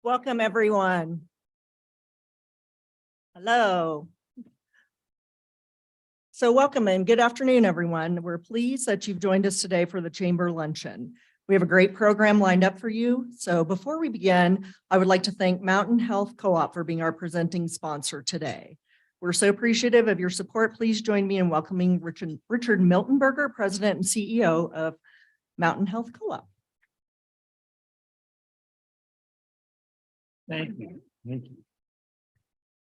Welcome, everyone. Hello. So welcome and good afternoon, everyone. We're pleased that you've joined us today for the Chamber Luncheon. We have a great program lined up for you. So before we begin, I would like to thank Mountain Health Co-op for being our presenting sponsor today. We're so appreciative of your support. Please join me in welcoming Richard Miltenberger, President and CEO of Mountain Health Co-op. Thank you. Thank you.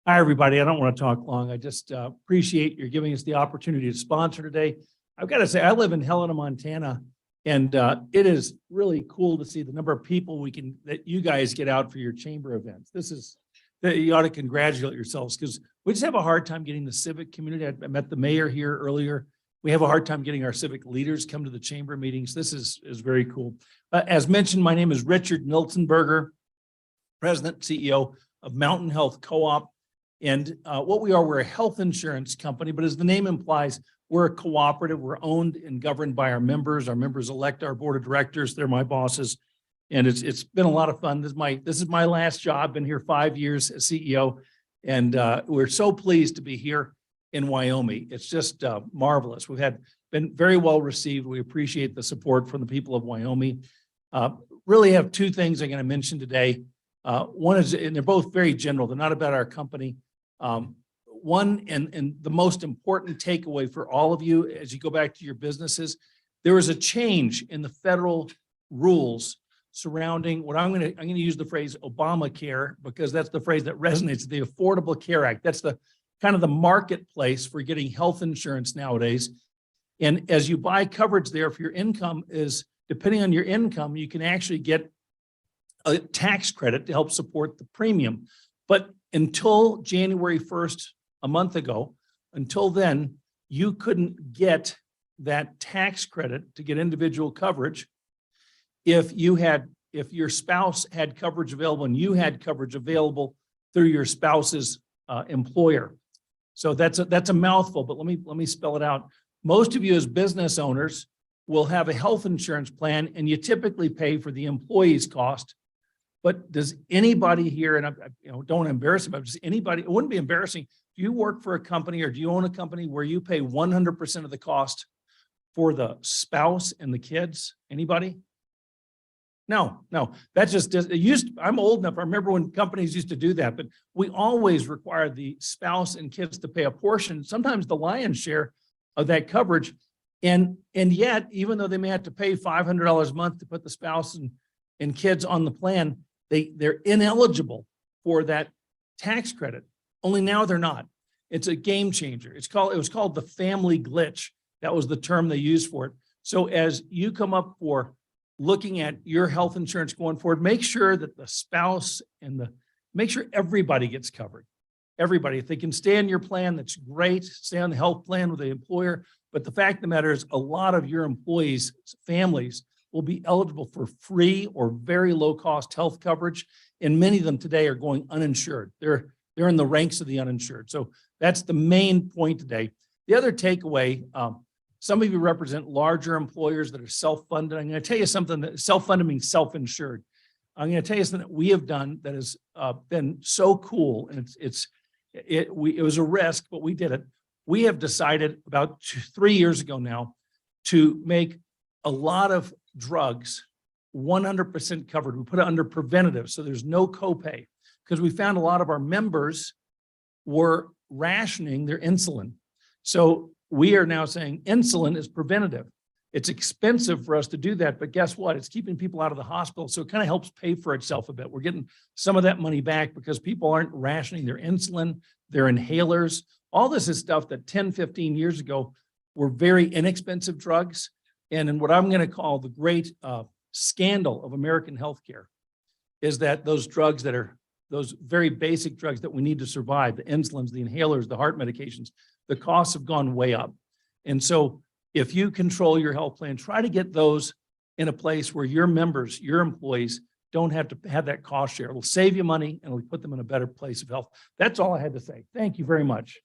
Hi, everybody. I don't want to talk long. I just appreciate your giving us the opportunity to sponsor today. I've got to say, I live in Helena, Montana, and it is really cool to see the number of people that you guys get out for your chamber events. You ought to congratulate yourselves because we just have a hard time getting the civic community. I met the mayor here earlier. We have a hard time getting our civic leaders come to the chamber meetings. This is very cool. As mentioned, my name is Richard Miltenberger, President, CEO of Mountain Health Co-op. And what we are, we're a health insurance company, but as the name implies, we're a cooperative. We're owned and governed by our members. Our members elect our board of directors. They're my bosses. And it's been a lot of fun. This is my last job. Been here 5 years as CEO. And we're so pleased to be here in Wyoming. It's just marvelous. We've been very well received. We appreciate the support from the people of Wyoming. Really have two things I'm going to mention today. One is, and they're both very general, they're not about our company. One and the most important takeaway for all of you as you go back to your businesses, there is a change in the federal rules surrounding what I'm going to use the phrase Obamacare, because that's the phrase that resonates, the Affordable Care Act. That's the kind of the marketplace for getting health insurance nowadays. And as you buy coverage there, if your income is, depending on your income, you can actually get a tax credit to help support the premium. But until January 1st, a month ago, until then, you couldn't get that tax credit to get individual coverage if your spouse had coverage available and you had coverage available through your spouse's employer. So that's a mouthful, but let me spell it out. Most of you as business owners will have a health insurance plan and you typically pay for the employee's cost. But does anybody here, and I don't want to embarrass them, but does anybody, it wouldn't be embarrassing. Do you work for a company or do you own a company where you pay 100% of the cost for the spouse and the kids? Anybody? No. That's just, I'm old enough. I remember when companies used to do that, but we always required the spouse and kids to pay a portion, sometimes the lion's share of that coverage. And yet, even though they may have to pay $500 a month to put the spouse and kids on the plan, they're ineligible for that tax credit. Only now they're not. It's a game changer. It was called the family glitch. That was the term they used for it. So as you come up for looking at your health insurance going forward, make sure that the spouse make sure everybody gets covered. Everybody, if they can stay on your plan, that's great. Stay on the health plan with the employer. But the fact of the matter is a lot of your employees' families will be eligible for free or very low cost health coverage. And many of them today are going uninsured. They're in the ranks of the uninsured. So that's the main point today. The other takeaway, some of you represent larger employers that are self-funded. I'm going to tell you something that self-funded means self-insured. I'm going to tell you something that we have done that has been so cool. And it was a risk, but we did it. We have decided about 3 years ago now to make a lot of drugs 100% covered. We put it under preventative, so there's no copay, because we found a lot of our members were rationing their insulin. So we are now saying insulin is preventative. It's expensive for us to do that, but guess what? It's keeping people out of the hospital, so it kind of helps pay for itself a bit. We're getting some of that money back because people aren't rationing their insulin, their inhalers. All this is stuff that 10, 15 years ago were very inexpensive drugs. And in what I'm going to call the great scandal of American healthcare is that those drugs that are those very basic drugs that we need to survive, the insulins, the inhalers, the heart medications, the costs have gone way up. And so if you control your health plan, try to get those in a place where your members, your employees don't have to have that cost share. It'll save you money and it'll put them in a better place of health. That's all I had to say. Thank you very much.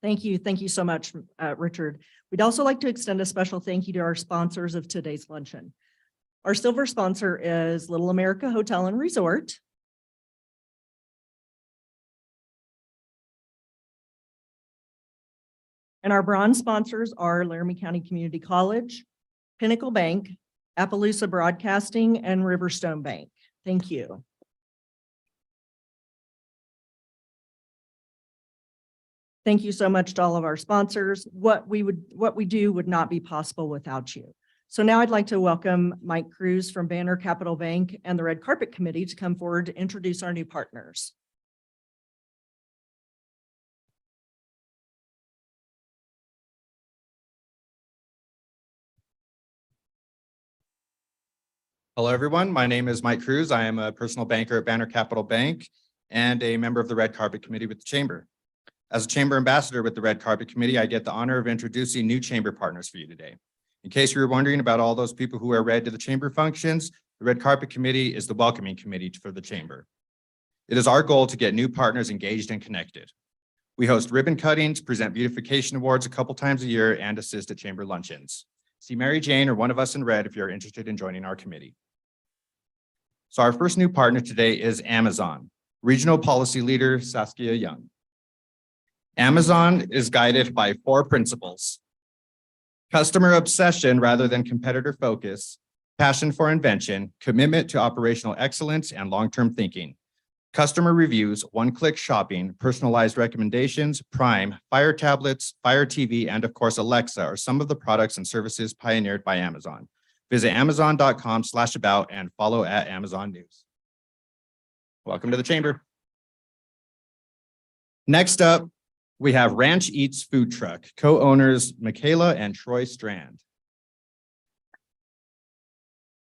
Thank you. Thank you so much, Richard. We'd also like to extend a special thank you to our sponsors of today's luncheon. Our silver sponsor is Little America Hotel and Resort. And our bronze sponsors are Laramie County Community College, Pinnacle Bank, Appaloosa Broadcasting, and Riverstone Bank. Thank you. Thank you so much to all of our sponsors. What we do would not be possible without you. So now I'd like to welcome Mike Cruz from Banner Capital Bank and the Red Carpet Committee to come forward to introduce our new partners. Hello, everyone. My name is Mike Cruz. I am a personal banker at Banner Capital Bank and a member of the Red Carpet Committee with the Chamber. As a Chamber Ambassador with the Red Carpet Committee, I get the honor of introducing new Chamber partners for you today. In case you were wondering about all those people who wear red to the Chamber functions, the Red Carpet Committee is the welcoming committee for the Chamber. It is our goal to get new partners engaged and connected. We host ribbon cuttings, present beautification awards a couple times a year, and assist at Chamber luncheons. See Mary Jane or one of us in red if you're interested in joining our committee. So our first new partner today is Amazon. Regional Policy Leader Saskia Young. Amazon is guided by 4 principles: customer obsession rather than competitor focus, passion for invention, commitment to operational excellence, and long-term thinking. Customer reviews, one-click shopping, personalized recommendations, Prime, Fire tablets, Fire TV, and of course Alexa are some of the products and services pioneered by Amazon. Visit amazon.com/about and follow at Amazon News. Welcome to the Chamber. Next up, we have Ranch Eats Food Truck, co-owners Michaela and Troy Strand.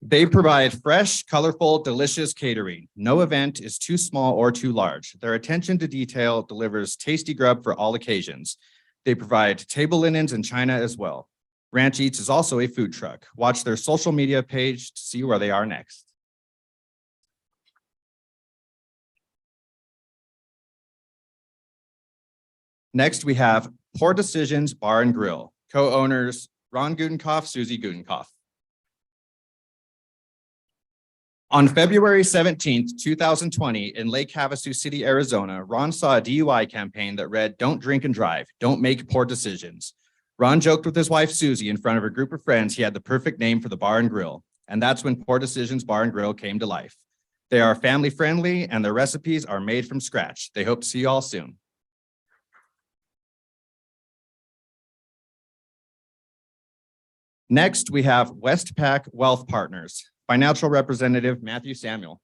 They provide fresh, colorful, delicious catering. No event is too small or too large. Their attention to detail delivers tasty grub for all occasions. They provide table linens and china as well. Ranch Eats is also a food truck. Watch their social media page to see where they are next. Next, we have Poor Decisions Bar and Grill, co-owners Ron Gudenkoff, Susie Gudenkoff. On February 17th, 2020, in Lake Havasu City, Arizona, Ron saw a DUI campaign that read, "Don't drink and drive, don't make poor decisions." Ron joked with his wife, Susie, in front of a group of friends he had the perfect name for the bar and grill. And that's when Poor Decisions Bar and Grill came to life. They are family friendly and their recipes are made from scratch. They hope to see you all soon. Next, we have Westpac Wealth Partners, financial representative Matthew Samuel.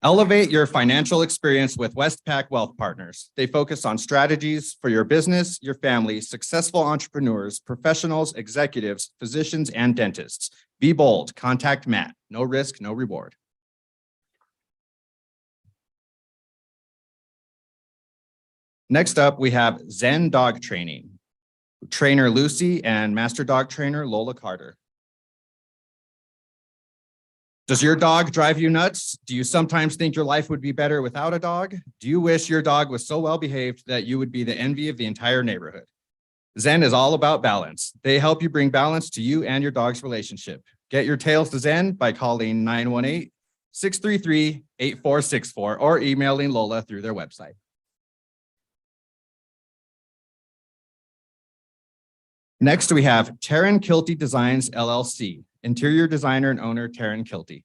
Elevate your financial experience with Westpac Wealth Partners. They focus on strategies for your business, your family, successful entrepreneurs, professionals, executives, physicians, and dentists. Be bold. Contact Matt. No risk, no reward. Next up, we have Zen Dog Training. Trainer Lucy and Master Dog Trainer Lola Carter. Does your dog drive you nuts? Do you sometimes think your life would be better without a dog? Do you wish your dog was so well behaved that you would be the envy of the entire neighborhood? Zen is all about balance. They help you bring balance to you and your dog's relationship. Get your tails to Zen by calling 918-633-8464 or emailing Lola through their website. Next, we have Taryn Kilty Designs, LLC. Interior designer and owner, Taryn Kilty.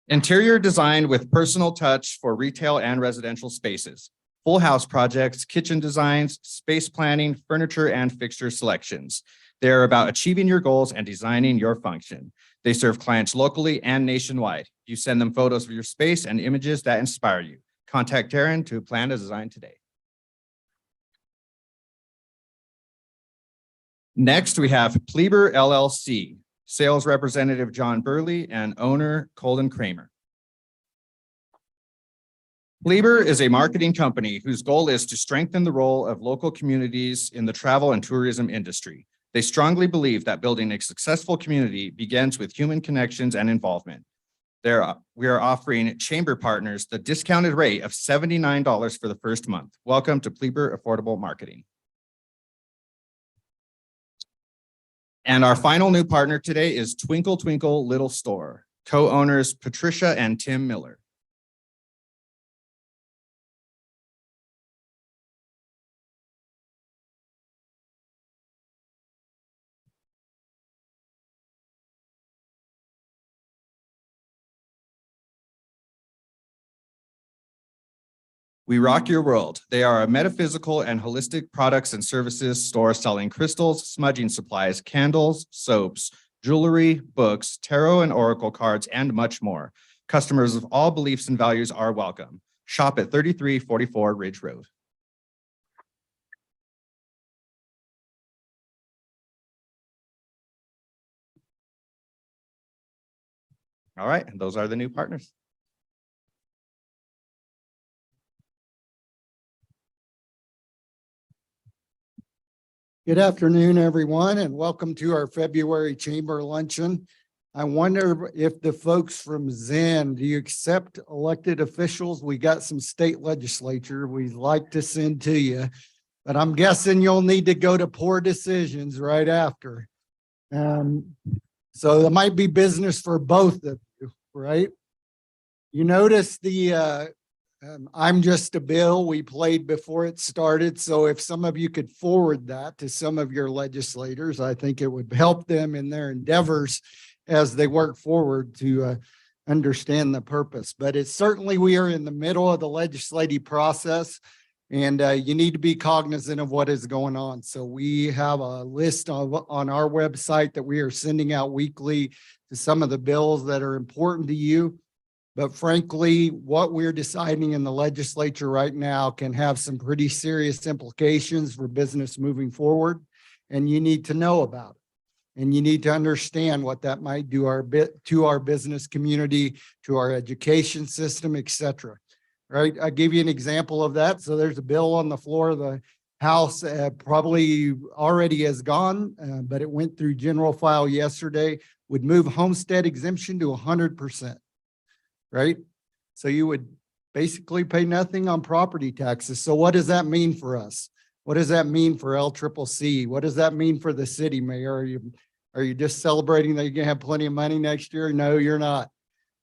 Interior design with personal touch for retail and residential spaces. Full house projects, kitchen designs, space planning, furniture, and fixture selections. They are about achieving your goals and designing your function. They serve clients locally and nationwide. You send them photos of your space and images that inspire you. Contact Taryn to plan a design today. Next, we have Pleber LLC, sales representative John Burley and owner Colin Kramer. Pleber is a marketing company whose goal is to strengthen the role of local communities in the travel and tourism industry. They strongly believe that building a successful community begins with human connections and involvement. We are offering chamber partners the discounted rate of $79 for the first month. Welcome to Pleber Affordable Marketing. And our final new partner today is Twinkle Twinkle Little Store, co-owners Patricia and Tim Miller. We rock your world. They are a metaphysical and holistic products and services store selling crystals, smudging supplies, candles, soaps, jewelry, books, tarot and oracle cards, and much more. Customers of all beliefs and values are welcome. Shop at 3344 Ridge Road. All right, and those are the new partners. Good afternoon, everyone, and welcome to our February Chamber Luncheon. I wonder if the folks from Zen, do you accept elected officials? We got some state legislature we'd like to send to you, but I'm guessing you'll need to go to poor decisions right after. So there might be business for both of you, right? You notice the I'm just a bill we played before it started. So if some of you could forward that to some of your legislators, I think it would help them in their endeavors as they work forward to understand the purpose. But it's certainly, we are in the middle of the legislative process, and you need to be cognizant of what is going on. So we have a list on our website that we are sending out weekly to some of the bills that are important to you. But frankly, what we're deciding in the legislature right now can have some pretty serious implications for business moving forward. And you need to know about it. And you need to understand what that might do to our business community, to our education system, et cetera. Right? I'll give you an example of that. So there's a bill on the floor of the House, probably already has gone, but it went through general file yesterday, would move homestead exemption to 100%. Right? So you would basically pay nothing on property taxes. So what does that mean for us? What does that mean for LCCC? What does that mean for the city, Mayor? Are you just celebrating that you're gonna have plenty of money next year? No, you're not.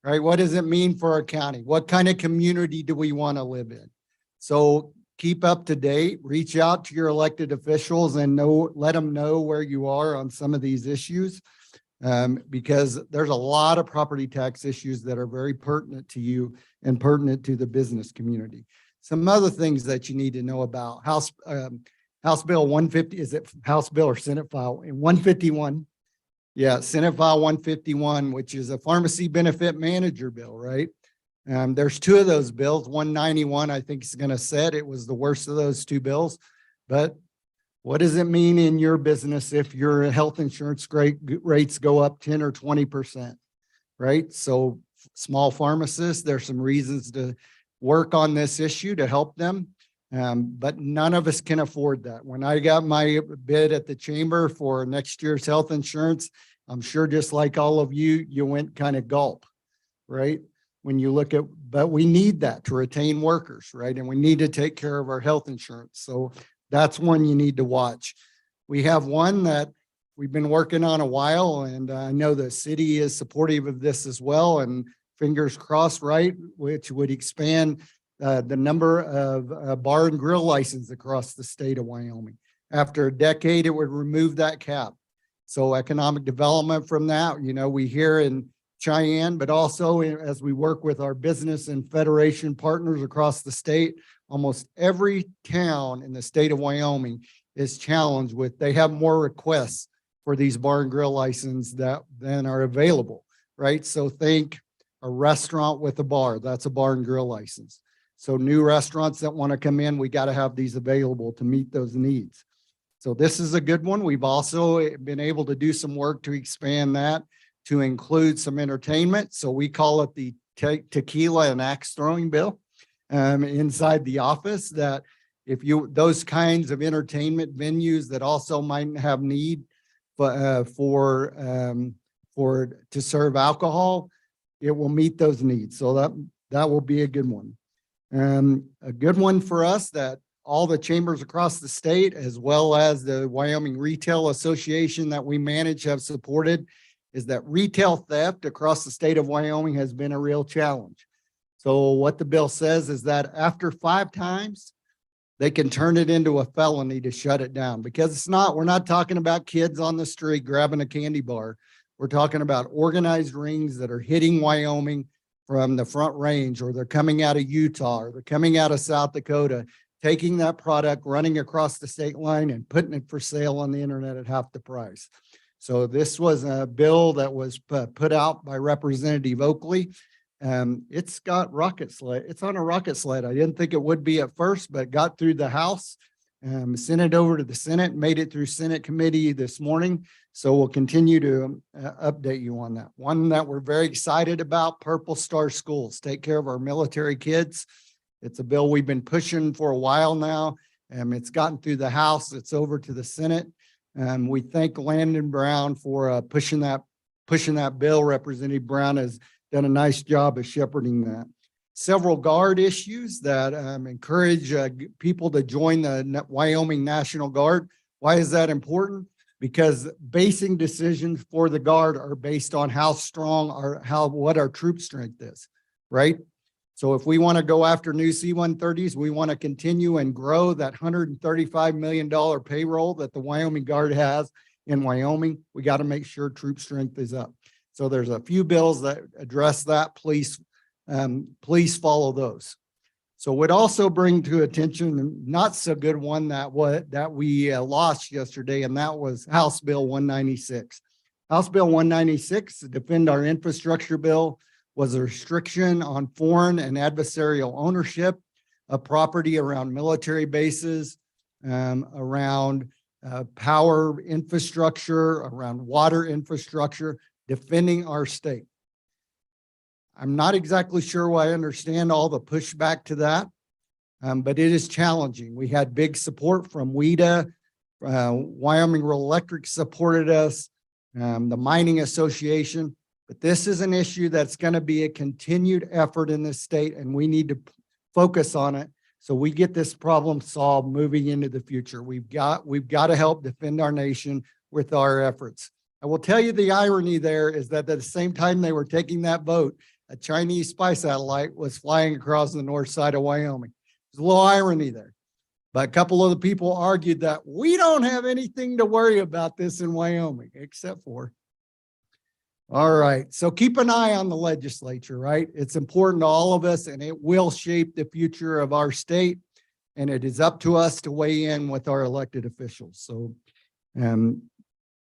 Right? What does it mean for our county? What kind of community do we want to live in? So keep up to date, reach out to your elected officials and let them know where you are on some of these issues. Because there's a lot of property tax issues that are very pertinent to you and pertinent to the business community. Some other things that you need to know about House Bill 150, is it House Bill or Senate File? In 151, yeah, Senate File 151, which is a pharmacy benefit manager bill, right? There's two of those bills. 191, I think is going to set. It was the worst of those two bills, but what does it mean in your business if your health insurance rates go up 10 or 20%, right? So small pharmacists, there's some reasons to work on this issue to help them, but none of us can afford that. When I got my bid at the chamber for next year's health insurance, I'm sure just like all of you, you went kind of gulp, right? When you look at, but we need that to retain workers, right? And we need to take care of our health insurance. So that's one you need to watch. We have one that we've been working on a while, and I know the city is supportive of this as well, and fingers crossed, right, which would expand the number of bar and grill licenses across the state of Wyoming. After a decade, it would remove that cap. So economic development from that, you know, we hear in Cheyenne, but also as we work with our business and federation partners across the state, almost every town in the state of Wyoming is challenged with, they have more requests for these bar and grill licenses than are available, right? So think a restaurant with a bar, that's a bar and grill license. So new restaurants that want to come in, we got to have these available to meet those needs. So this is a good one. We've also been able to do some work to expand that to include some entertainment. So we call it the tequila and axe throwing bill. Inside the office, that if those kinds of entertainment venues that also might have need to serve alcohol, it will meet those needs. So that will be a good one. A good one for us that all the chambers across the state, as well as the Wyoming Retail Association that we manage, have supported, is that retail theft across the state of Wyoming has been a real challenge. So what the bill says is that after 5 times, they can turn it into a felony to shut it down, because we're not talking about kids on the street grabbing a candy bar. We're talking about organized rings that are hitting Wyoming from the Front Range, or they're coming out of Utah, or they're coming out of South Dakota, taking that product, running across the state line and putting it for sale on the internet at half the price. So this was a bill that was put out by Representative Oakley. It's got rocket sled. It's on a rocket sled. I didn't think it would be at first, but got through the House, sent it over to the Senate, made it through Senate committee this morning. So we'll continue to update you on that. One that we're very excited about, Purple Star Schools, take care of our military kids. It's a bill we've been pushing for a while now. It's gotten through the House. It's over to the Senate. We thank Landon Brown for pushing that bill. Representative Brown has done a nice job of shepherding that. Several guard issues that encourage people to join the Wyoming National Guard. Why is that important? Because basing decisions for the Guard are based on how strong or what our troop strength is, right? So if we want to go after new C-130s, we want to continue and grow that $135 million payroll that the Wyoming Guard has in Wyoming. We got to make sure troop strength is up. So there's a few bills that address that. Please follow those. So would also bring to attention, not so good one that we lost yesterday, and that was House Bill 196. House Bill 196, Defend Our Infrastructure Bill, was a restriction on foreign and adversarial ownership of property around military bases, around power infrastructure, around water infrastructure, defending our state. I'm not exactly sure why I understand all the pushback to that, but it is challenging. We had big support from WEDA, Wyoming Rural Electric supported us, the Mining Association, but this is an issue that's going to be a continued effort in this state, and we need to focus on it so we get this problem solved moving into the future. We've got to help defend our nation with our efforts. I will tell you the irony there is that at the same time they were taking that vote, a Chinese spy satellite was flying across the north side of Wyoming. There's a little irony there. But a couple of the people argued that we don't have anything to worry about this in Wyoming, except for. All right, so keep an eye on the legislature, right? It's important to all of us, and it will shape the future of our state. And it is up to us to weigh in with our elected officials. So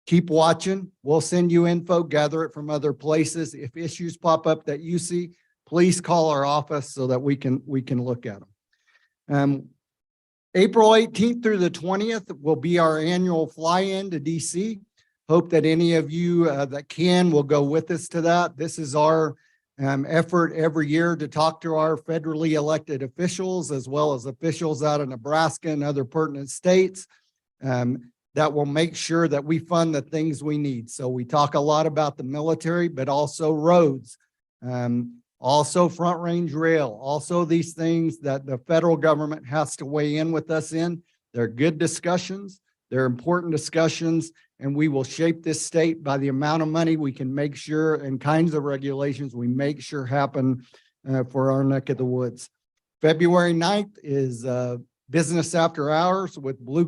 keep watching. We'll send you info, gather it from other places. If issues pop up that you see, please call our office so that we can look at them. April 18th through the 20th will be our annual fly-in to DC. Hope that any of you that can will go with us to that. This is our effort every year to talk to our federally elected officials, as well as officials out of Nebraska and other pertinent states. That will make sure that we fund the things we need. So we talk a lot about the military, but also roads, also Front Range Rail, also these things that the federal government has to weigh in with us in. They're good discussions. They're important discussions, and we will shape this state by the amount of money we can make sure and kinds of regulations we make sure happen for our neck of the woods. February 9th is Business After Hours with Blue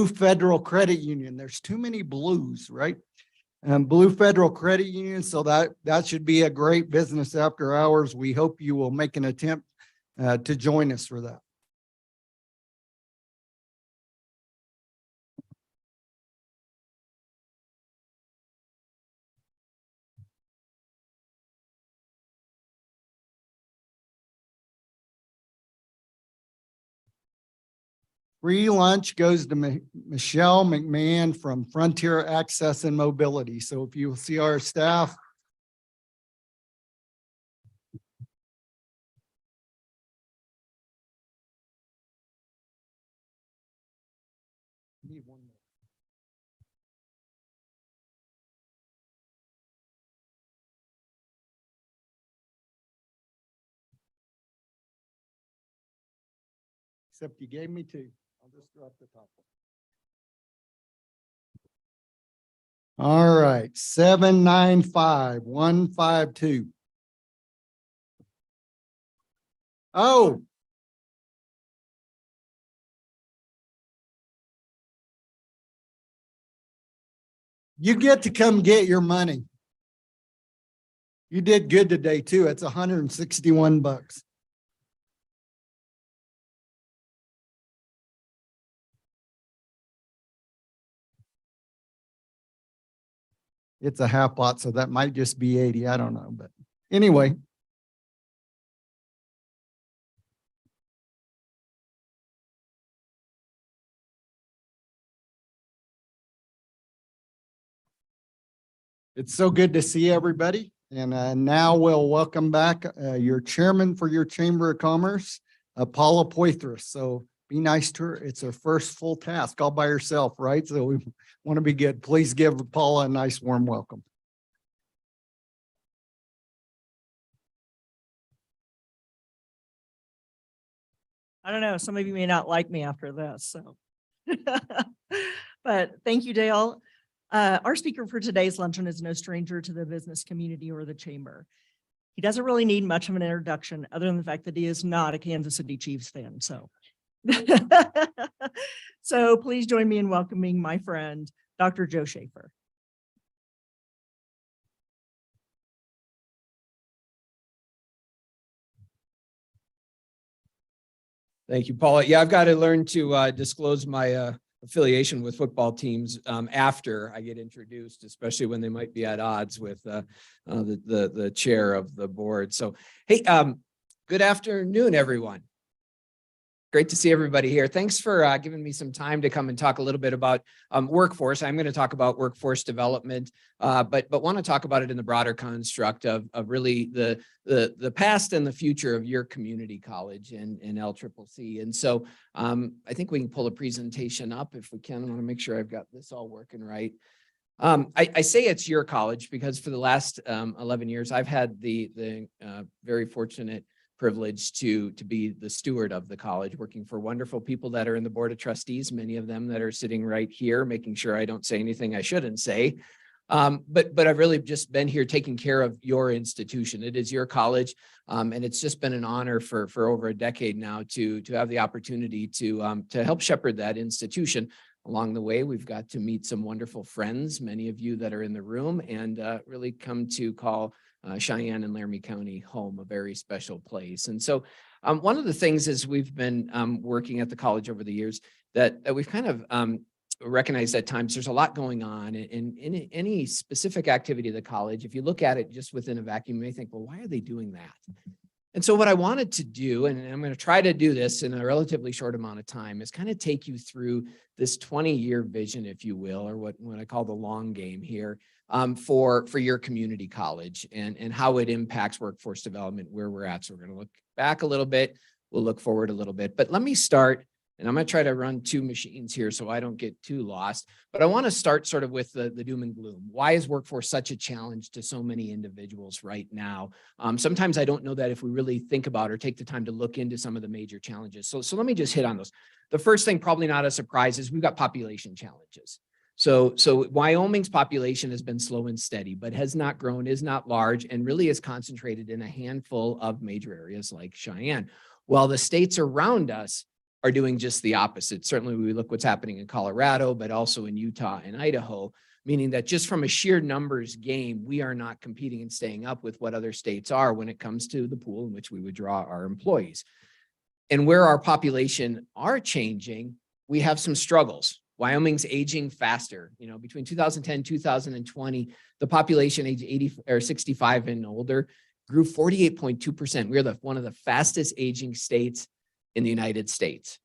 Federal Credit Union. There's too many blues, right? Blue Federal Credit Union. So that should be a great Business After Hours. We hope you will make an attempt to join us for that. Free lunch goes to Michelle McMahon from Frontier Access and Mobility. So if you see our staff. Need one more. except you gave me two. I'll just drop the top one. All right, 795-152. Oh. You get to come get your money. You did good today too. It's $161. It's a half pot, so that might just be 80. I don't know, but anyway. It's so good to see everybody. And now we'll welcome back your chairman for your Chamber of Commerce, Paula Poitras. So be nice to her. It's her first full task all by herself, right? So we want to be good. Please give Paula a nice warm welcome. I don't know, some of you may not like me after this, so. But thank you, Dale. Our speaker for today's luncheon is no stranger to the business community or the chamber. He doesn't really need much of an introduction other than the fact that he is not a Kansas City Chiefs fan, so. So please join me in welcoming my friend, Dr. Joe Schaffer. Thank you, Paula. Yeah, I've got to learn to disclose my affiliation with football teams after I get introduced, especially when they might be at odds with the chair of the board. So, hey, good afternoon, everyone. Great to see everybody here. Thanks for giving me some time to come and talk a little bit about workforce. I'm going to talk about workforce development, but want to talk about it in the broader construct of really the past and the future of your community college and LCCC. And so I think we can pull a presentation up if we can. I want to make sure I've got this all working right. I say it's your college because for the last 11 years, I've had the very fortunate privilege to be the steward of the college, working for wonderful people that are in the board of trustees, many of them that are sitting right here, making sure I don't say anything I shouldn't say. But I've really just been here taking care of your institution. It is your college. And it's just been an honor for over a decade now to have the opportunity to help shepherd that institution. Along the way, we've got to meet some wonderful friends, many of you that are in the room, and really come to call Cheyenne and Laramie County home, a very special place. And so one of the things is we've been working at the college over the years that we've kind of recognized at times there's a lot going on in any specific activity of the college. If you look at it just within a vacuum, you may think, well, why are they doing that? And so what I wanted to do, and I'm going to try to do this in a relatively short amount of time, is kind of take you through this 20-year vision, if you will, or what I call the long game here, for your community college and how it impacts workforce development where we're at. So we're going to look back a little bit. We'll look forward a little bit. But let me start, and I'm going to try to run two machines here so I don't get too lost. But I want to start sort of with the doom and gloom. Why is workforce such a challenge to so many individuals right now? Sometimes I don't know that if we really think about or take the time to look into some of the major challenges. So let me just hit on those. The first thing, probably not a surprise, is we've got population challenges. So Wyoming's population has been slow and steady, but has not grown, is not large, and really is concentrated in a handful of major areas like Cheyenne. While the states around us are doing just the opposite. Certainly we look what's happening in Colorado, but also in Utah and Idaho, meaning that just from a sheer numbers game, we are not competing and staying up with what other states are when it comes to the pool in which we would draw our employees. And where our population are changing, we have some struggles. Wyoming's aging faster. You know, between 2010, 2020, the population age 80 or 65 and older grew 48.2%. We're one of the fastest aging states in the United States.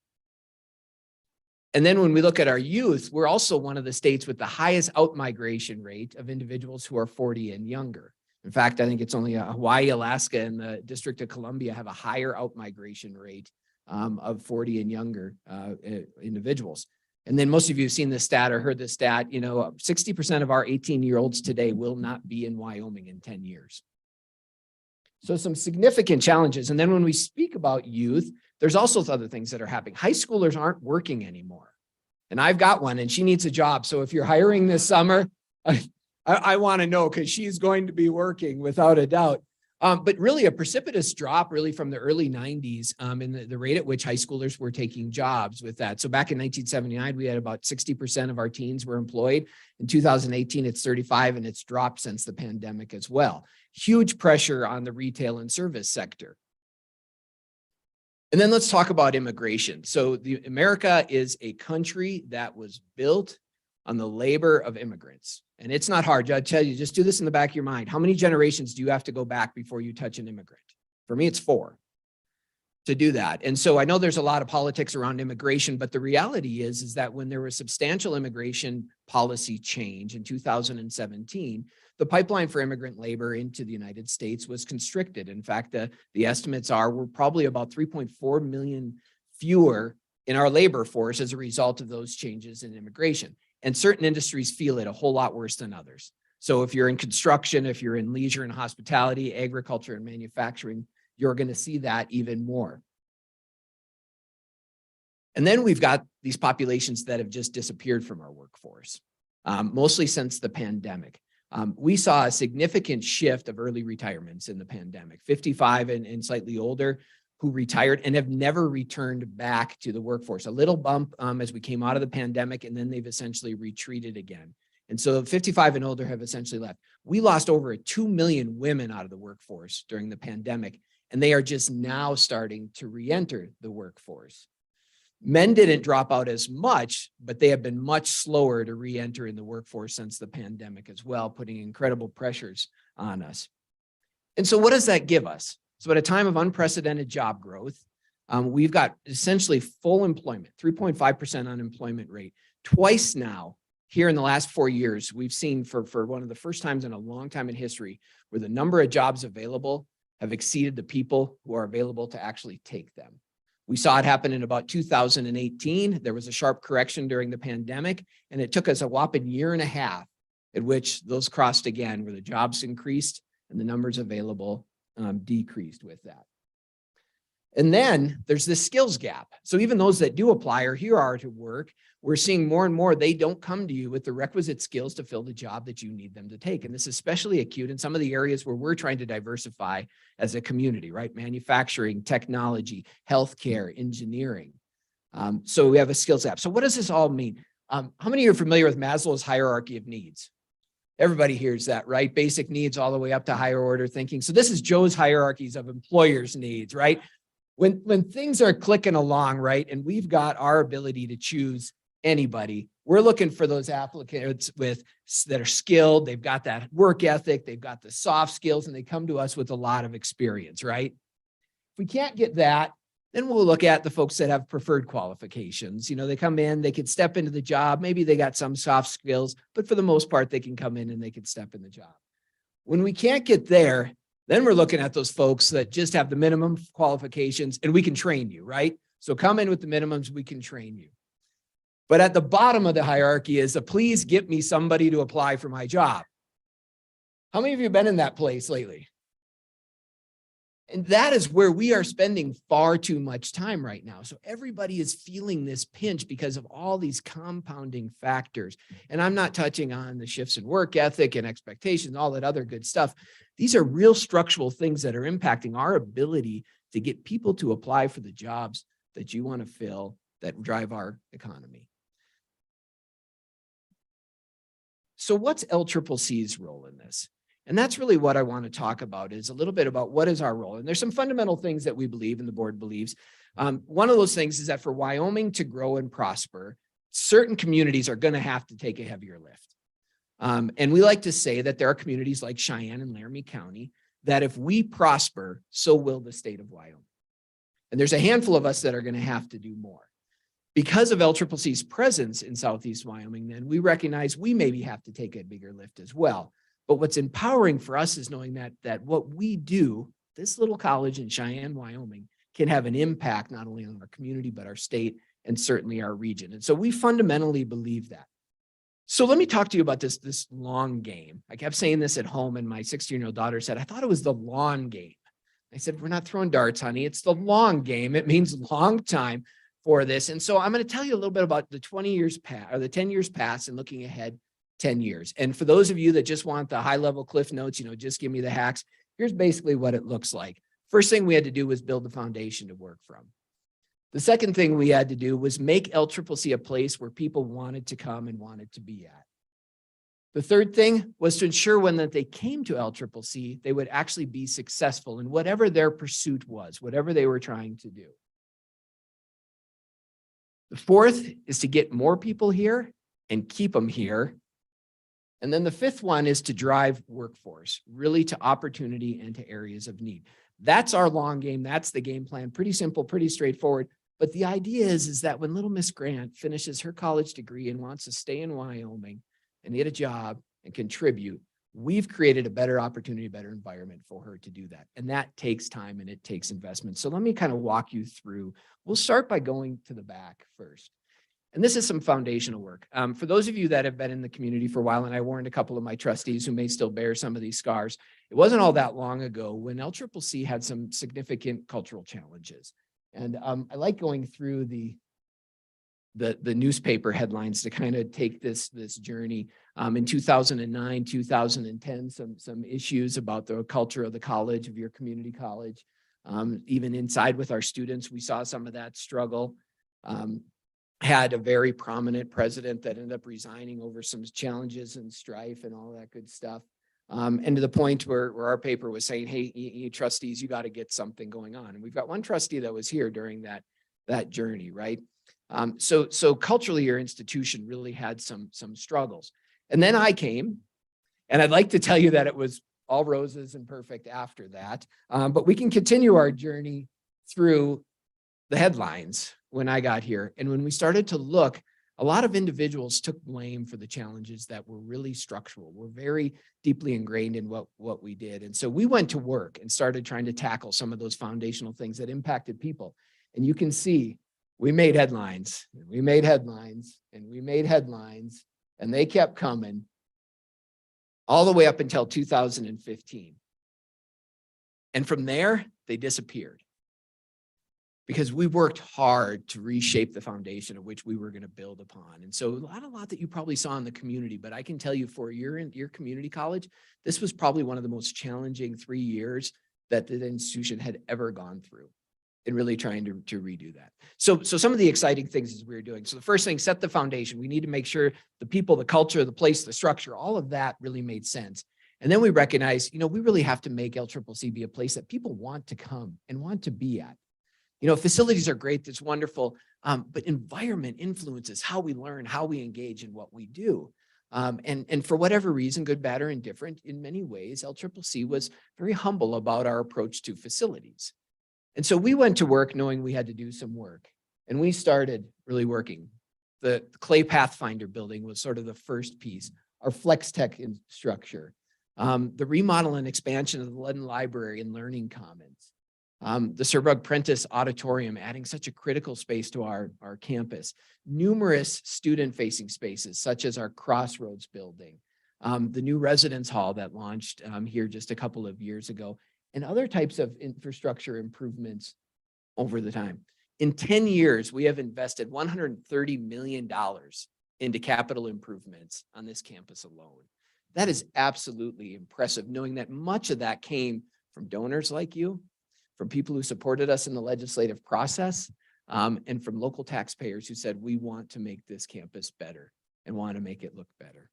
And then when we look at our youth, we're also one of the states with the highest out-migration rate of individuals who are 40 and younger. In fact, I think it's only Hawaii, Alaska, and the District of Columbia have a higher out-migration rate of 40 and younger individuals. And then most of you have seen this stat or heard this stat, 60% of our 18-year-olds today will not be in Wyoming in 10 years. So some significant challenges. And then when we speak about youth, there's also other things that are happening. High schoolers aren't working anymore. And I've got one and she needs a job. So if you're hiring this summer, I want to know because she's going to be working without a doubt. But really a precipitous drop really from the early 90s in the rate at which high schoolers were taking jobs with that. So back in 1979, we had about 60% of our teens were employed. In 2018, it's 35 and it's dropped since the pandemic as well. Huge pressure on the retail and service sector. And then let's talk about immigration. So America is a country that was built on the labor of immigrants. And it's not hard. I tell you, just do this in the back of your mind. How many generations do you have to go back before you touch an immigrant? For me, it's 4 to do that. And so I know there's a lot of politics around immigration, but the reality is that when there was substantial immigration policy change in 2017, the pipeline for immigrant labor into the United States was constricted. In fact, the estimates are we're probably about 3.4 million fewer in our labor force as a result of those changes in immigration. And certain industries feel it a whole lot worse than others. So if you're in construction, if you're in leisure and hospitality, agriculture and manufacturing, you're going to see that even more. And then we've got these populations that have just disappeared from our workforce, mostly since the pandemic. We saw a significant shift of early retirements in the pandemic, 55 and slightly older, who retired and have never returned back to the workforce. A little bump as we came out of the pandemic, and then they've essentially retreated again. And so 55 and older have essentially left. We lost over 2 million women out of the workforce during the pandemic, and they are just now starting to re-enter the workforce. Men didn't drop out as much, but they have been much slower to re-enter in the workforce since the pandemic as well, putting incredible pressures on us. And so what does that give us? So at a time of unprecedented job growth, we've got essentially full employment, 3.5% unemployment rate. Twice now, here in the last 4 years, we've seen for one of the first times in a long time in history where the number of jobs available have exceeded the people who are available to actually take them. We saw it happen in about 2018. There was a sharp correction during the pandemic, and it took us a whopping 1.5 years at which those crossed again, where the jobs increased and the numbers available decreased with that. And then there's this skills gap. So even those that do apply or here are to work, we're seeing more and more, they don't come to you with the requisite skills to fill the job that you need them to take. And this is especially acute in some of the areas where we're trying to diversify as a community, right? Manufacturing, technology, healthcare, engineering. So we have a skills gap. So what does this all mean? How many of you are familiar with Maslow's hierarchy of needs? Everybody hears that, right? Basic needs all the way up to higher order thinking. So this is Joe's hierarchies of employers' needs, right? When things are clicking along, right, and we've got our ability to choose anybody, we're looking for those applicants that are skilled, they've got that work ethic, they've got the soft skills, and they come to us with a lot of experience, right? If we can't get that, then we'll look at the folks that have preferred qualifications. You know, they come in, they can step into the job. Maybe they got some soft skills, but for the most part, they can come in and they can step in the job. When we can't get there, then we're looking at those folks that just have the minimum qualifications and we can train you, right? So come in with the minimums, we can train you. But at the bottom of the hierarchy is please get me somebody to apply for my job. How many of you have been in that place lately? And that is where we are spending far too much time right now. So everybody is feeling this pinch because of all these compounding factors. And I'm not touching on the shifts in work ethic and expectations, all that other good stuff. These are real structural things that are impacting our ability to get people to apply for the jobs that you want to fill that drive our economy. So what's LCCC's role in this? And that's really what I want to talk about, is a little bit about what is our role. And there's some fundamental things that we believe and the board believes. One of those things is that for Wyoming to grow and prosper, certain communities are going to have to take a heavier lift. And we like to say that there are communities like Cheyenne and Laramie County that if we prosper, so will the state of Wyoming. And there's a handful of us that are going to have to do more. Because of LCCC's presence in Southeast Wyoming, then we recognize we maybe have to take a bigger lift as well. But what's empowering for us is knowing that what we do, this little college in Cheyenne, Wyoming, can have an impact not only on our community, but our state and certainly our region. And so we fundamentally believe that. So let me talk to you about this long game. I kept saying this at home, and my 16-year-old daughter said, I thought it was the lawn game. I said, we're not throwing darts, honey. It's the long game. It means long time for this. And so I'm going to tell you a little bit about the 20 years past or the 10 years past and looking ahead 10 years. And for those of you that just want the high level cliff notes, just give me the hacks. Here's basically what it looks like. First thing we had to do was build the foundation to work from. The second thing we had to do was make LCCC a place where people wanted to come and wanted to be at. The third thing was to ensure when that they came to LCCC, they would actually be successful in whatever their pursuit was, whatever they were trying to do. The fourth is to get more people here and keep them here. And then the fifth one is to drive workforce really to opportunity and to areas of need. That's our long game. That's the game plan. Pretty simple, pretty straightforward. But the idea is that when little Miss Grant finishes her college degree and wants to stay in Wyoming and get a job and contribute, we've created a better opportunity, better environment for her to do that. And that takes time and it takes investment. So let me kind of walk you through. We'll start by going to the back first. And this is some foundational work. For those of you that have been in the community for a while, and I warned a couple of my trustees who may still bear some of these scars, it wasn't all that long ago when LCCC had some significant cultural challenges. And I like going through the newspaper headlines to kind of take this journey. In 2009, 2010, some issues about the culture of the college, of your community college. Even inside with our students, we saw some of that struggle. Had a very prominent president that ended up resigning over some challenges and strife and all that good stuff. And to the point where our paper was saying, hey, you trustees, you got to get something going on. And we've got one trustee that was here during that journey, right? So culturally, your institution really had some struggles. And then I came, and I'd like to tell you that it was all roses and perfect after that. But we can continue our journey through the headlines when I got here. And when we started to look, a lot of individuals took blame for the challenges that were really structural, were very deeply ingrained in what we did. And so we went to work and started trying to tackle some of those foundational things that impacted people. And you can see we made headlines, and we made headlines, and we made headlines, and they kept coming all the way up until 2015. And from there, they disappeared. Because we worked hard to reshape the foundation of which we were going to build upon. And so a lot that you probably saw in the community, but I can tell you for your community college, this was probably one of the most challenging 3 years that the institution had ever gone through in really trying to redo that. So some of the exciting things is we were doing. So the first thing, set the foundation. We need to make sure the people, the culture, the place, the structure, all of that really made sense. And then we recognize, we really have to make LCCC be a place that people want to come and want to be at. Facilities are great. That's wonderful. But environment influences how we learn, how we engage in what we do. And for whatever reason, good, bad, or indifferent, in many ways, LCCC was very humble about our approach to facilities. And so we went to work knowing we had to do some work. And we started really working. The Clay Pathfinder building was sort of the first piece. Our Flex Tech structure. The remodel and expansion of the Ludden Library and Learning Commons. The Surbug Prentice Auditorium, adding such a critical space to our campus. Numerous student-facing spaces, such as our Crossroads building. The new residence hall that launched here just a couple of years ago. And other types of infrastructure improvements over the time. In 10 years, we have invested $130 million into capital improvements on this campus alone. That is absolutely impressive, knowing that much of that came from donors like you, from people who supported us in the legislative process, and from local taxpayers who said, we want to make this campus better and want to make it look better.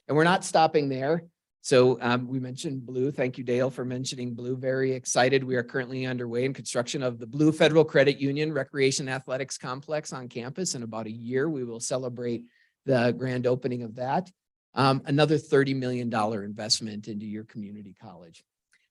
And we're not stopping there. So we mentioned Blue. Thank you, Dale, for mentioning Blue. Very excited. We are currently underway in construction of the Blue Federal Credit Union Recreation Athletics Complex on campus. In about a year, we will celebrate the grand opening of that. Another $30 million investment into your community college.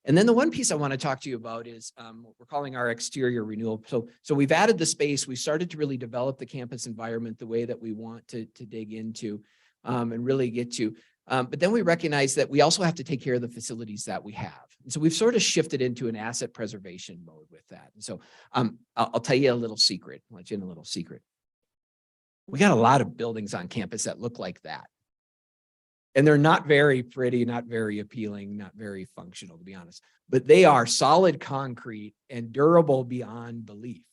And then the one piece I want to talk to you about is what we're calling our exterior renewal. So we've added the space. We started to really develop the campus environment the way that we want to dig into and really get to. But then we recognize that we also have to take care of the facilities that we have. And so we've sort of shifted into an asset preservation mode with that. And so I'll tell you a little secret. I'll let you in a little secret. We got a lot of buildings on campus that look like that. And they're not very pretty, not very appealing, not very functional, to be honest, but they are solid concrete and durable beyond belief.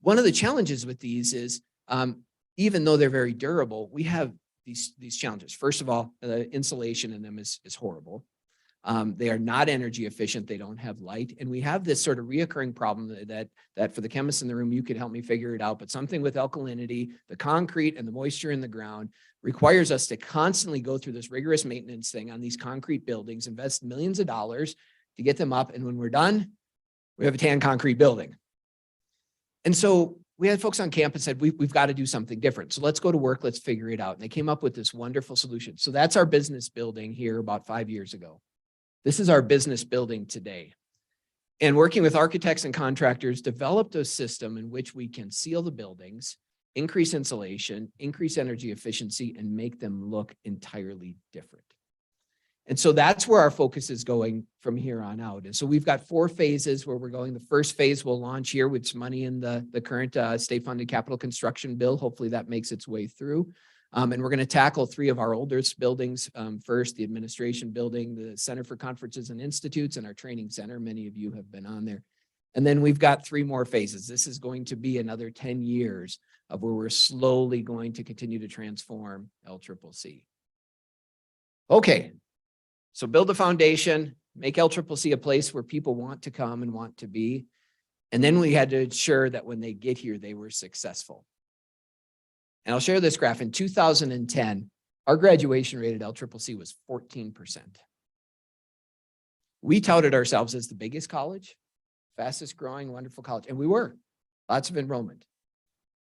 One of the challenges with these is, even though they're very durable, we have these challenges. First of all, the insulation in them is horrible. They are not energy efficient. They don't have light. And we have this sort of reoccurring problem that for the chemists in the room, you could help me figure it out, but something with alkalinity, the concrete and the moisture in the ground requires us to constantly go through this rigorous maintenance thing on these concrete buildings, invest millions of dollars to get them up. And when we're done, we have a tan concrete building. And so we had folks on campus said, we've got to do something different. So let's go to work. Let's figure it out. And they came up with this wonderful solution. So that's our business building here about 5 years ago. This is our business building today. And working with architects and contractors, developed a system in which we can seal the buildings, increase insulation, increase energy efficiency, and make them look entirely different. And so that's where our focus is going from here on out. And so we've got 4 phases where we're going. The first phase will launch here with some money in the current state-funded capital construction bill. Hopefully that makes its way through. And we're going to tackle 3 of our oldest buildings. First, the administration building, the Center for Conferences and Institutes, and our training center. Many of you have been on there. And then we've got 3 more phases. This is going to be another 10 years of where we're slowly going to continue to transform LCCC. Okay, so build a foundation, make LCCC a place where people want to come and want to be. And then we had to ensure that when they get here, they were successful. And I'll share this graph. In 2010, our graduation rate at LCCC was 14%. We touted ourselves as the biggest college, fastest growing, wonderful college, and we were. Lots of enrollment.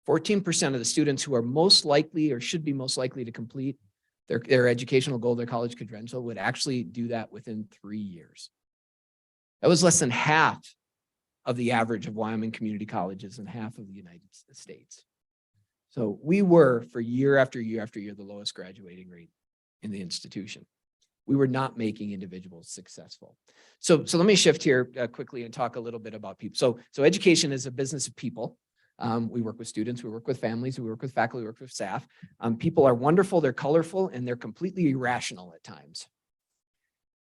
14% of the students who are most likely or should be most likely to complete their educational goal, their college credential, would actually do that within 3 years. That was less than half of the average of Wyoming community colleges and half of the United States. So we were, for year after year after year, the lowest graduating rate in the institution. We were not making individuals successful. So let me shift here quickly and talk a little bit about people. So education is a business of people. We work with students, we work with families, we work with faculty, we work with staff. People are wonderful, they're colorful, and they're completely irrational at times.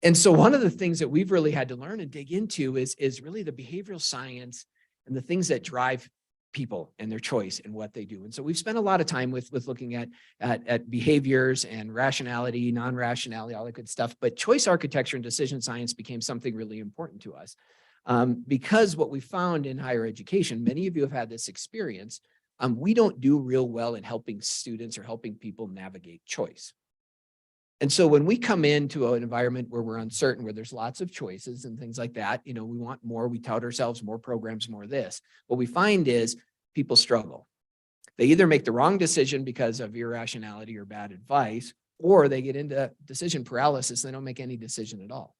And so one of the things that we've really had to learn and dig into is really the behavioral science and the things that drive people and their choice and what they do. And so we've spent a lot of time with looking at behaviors and rationality, non-rationality, all that good stuff. But choice architecture and decision science became something really important to us. Because what we found in higher education, many of you have had this experience, we don't do real well in helping students or helping people navigate choice. And so when we come into an environment where we're uncertain, where there's lots of choices and things like that, we want more, we tout ourselves, more programs, more this. What we find is people struggle. They either make the wrong decision because of irrationality or bad advice, or they get into decision paralysis and they don't make any decision at all.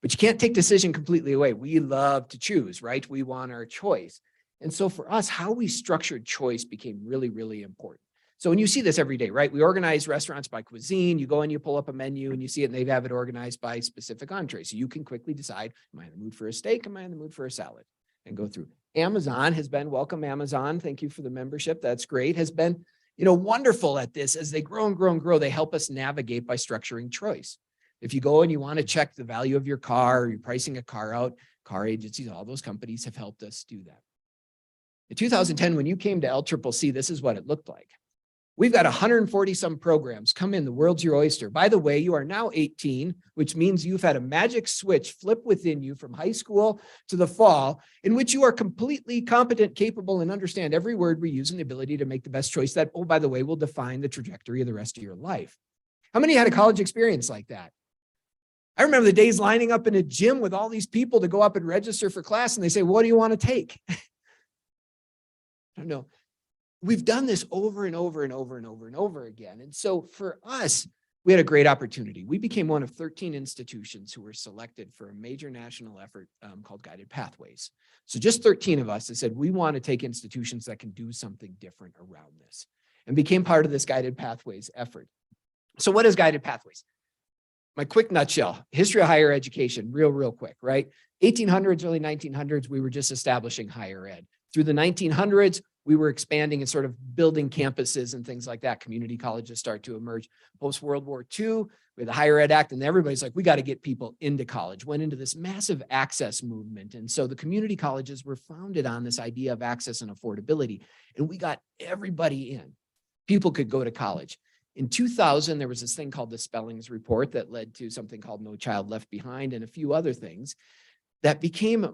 But you can't take decision completely away. We love to choose, right? We want our choice. And so for us, how we structured choice became really, really important. So when you see this every day, right? We organize restaurants by cuisine. You go in, you pull up a menu and you see it and they have it organized by specific entrees. So you can quickly decide, am I in the mood for a steak? Am I in the mood for a salad? And go through. Amazon has been, welcome Amazon. Thank you for the membership. That's great. Has been, wonderful at this. As they grow and grow and grow, they help us navigate by structuring choice. If you go and you want to check the value of your car, or you're pricing a car out, car agencies, all those companies have helped us do that. In 2010, when you came to LCCC, this is what it looked like. We've got 140 some programs. Come in, the world's your oyster. By the way, you are now 18, which means you've had a magic switch flip within you from high school to the fall, in which you are completely competent, capable, and understand every word we use and the ability to make the best choice that, oh, by the way, will define the trajectory of the rest of your life. How many had a college experience like that? I remember the days lining up in a gym with all these people to go up and register for class, and they say, what do you want to take? I don't know. We've done this over and over and over and over and over again. And so for us, we had a great opportunity. We became one of 13 institutions who were selected for a major national effort called Guided Pathways. So just 13 of us that said, we want to take institutions that can do something different around this, and became part of this Guided Pathways effort. So what is Guided Pathways? My quick nutshell, history of higher education, real quick, right? 1800s, early 1900s, we were just establishing higher ed. Through the 1900s, we were expanding and sort of building campuses and things like that. Community colleges start to emerge. Post-World War II, with the Higher Ed Act, and everybody's like, we got to get people into college, went into this massive access movement. And so the community colleges were founded on this idea of access and affordability. And we got everybody in. People could go to college. In 2000, there was this thing called the Spellings Report that led to something called No Child Left Behind and a few other things that became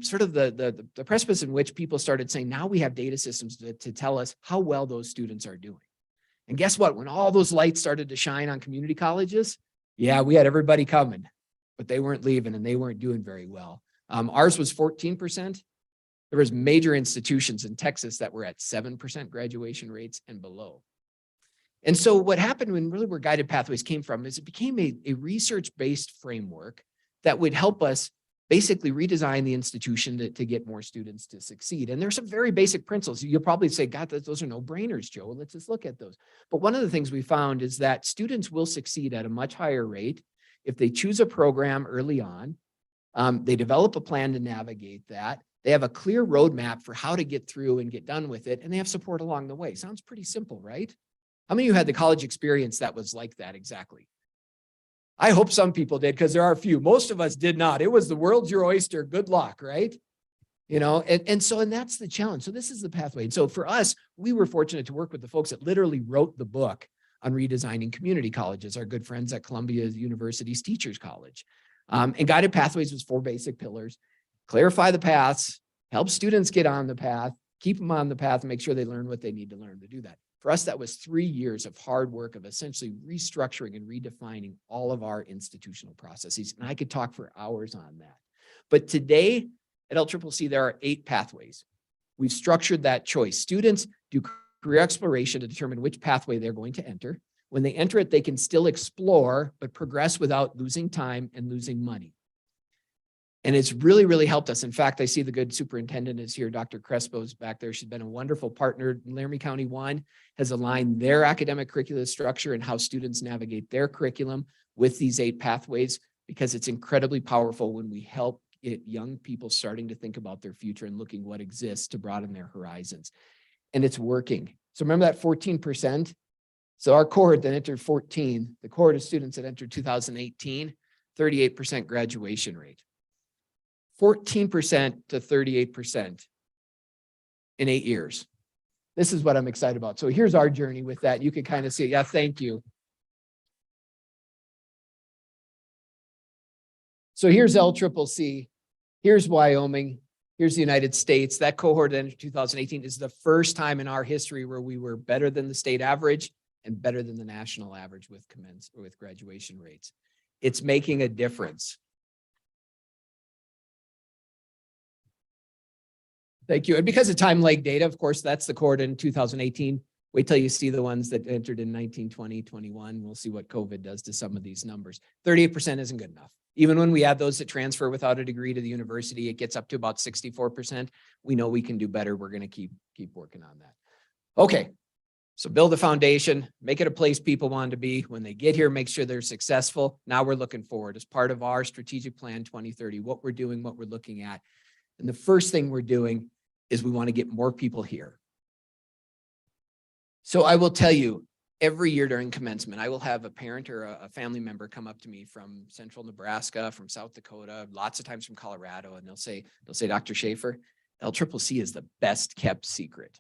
sort of the precipice in which people started saying, now we have data systems to tell us how well those students are doing. And guess what? When all those lights started to shine on community colleges, yeah, we had everybody coming, but they weren't leaving and they weren't doing very well. Ours was 14%. There was major institutions in Texas that were at 7% graduation rates and below. And so what happened when really where Guided Pathways came from is it became a research-based framework that would help us basically redesign the institution to get more students to succeed. And there's some very basic principles. You'll probably say, God, those are no brainers, Joe. Let's just look at those. But one of the things we found is that students will succeed at a much higher rate if they choose a program early on. They develop a plan to navigate that. They have a clear roadmap for how to get through and get done with it. And they have support along the way. Sounds pretty simple, right? How many of you had the college experience that was like that exactly? I hope some people did, because there are a few. Most of us did not. It was the world's your oyster. Good luck, right? You know, and that's the challenge. So this is the pathway. And so for us, we were fortunate to work with the folks that literally wrote the book on redesigning community colleges, our good friends at Columbia University's Teachers College. And Guided Pathways was 4 basic pillars: clarify the paths, help students get on the path, keep them on the path, and make sure they learn what they need to learn to do that. For us, that was 3 years of hard work of essentially restructuring and redefining all of our institutional processes. And I could talk for hours on that. But today at LCCC, there are 8 pathways. We've structured that choice. Students do career exploration to determine which pathway they're going to enter. When they enter it, they can still explore, but progress without losing time and losing money. And it's really, really helped us. In fact, I see the good superintendent is here. Dr. Crespo's back there. She's been a wonderful partner. Laramie County 1 has aligned their academic curricular structure and how students navigate their curriculum with these 8 pathways, because it's incredibly powerful when we help young people starting to think about their future and looking what exists to broaden their horizons. And it's working. So remember that 14%? So our cohort that entered 14, the cohort of students that entered 2018, 38% graduation rate. 14% to 38% in 8 years. This is what I'm excited about. So here's our journey with that. You can kind of see it. Yeah, thank you. So here's LCCC. Here's Wyoming. Here's the United States. That cohort in 2018 is the first time in our history where we were better than the state average and better than the national average with graduation rates. It's making a difference. Thank you. And because of time lag data, of course, that's the cohort in 2018. Wait till you see the ones that entered in 19, 20, 21. We'll see what COVID does to some of these numbers. 38% isn't good enough. Even when we add those that transfer without a degree to the university, it gets up to about 64%. We know we can do better. We're going to keep working on that. Okay. So build a foundation, make it a place people want to be. When they get here, make sure they're successful. Now we're looking forward as part of our strategic plan 2030, what we're doing, what we're looking at. And the first thing we're doing is we want to get more people here. So I will tell you, every year during commencement, I will have a parent or a family member come up to me from central Nebraska, from South Dakota, lots of times from Colorado, and they'll say, Dr. Schaffer, LCCC is the best kept secret.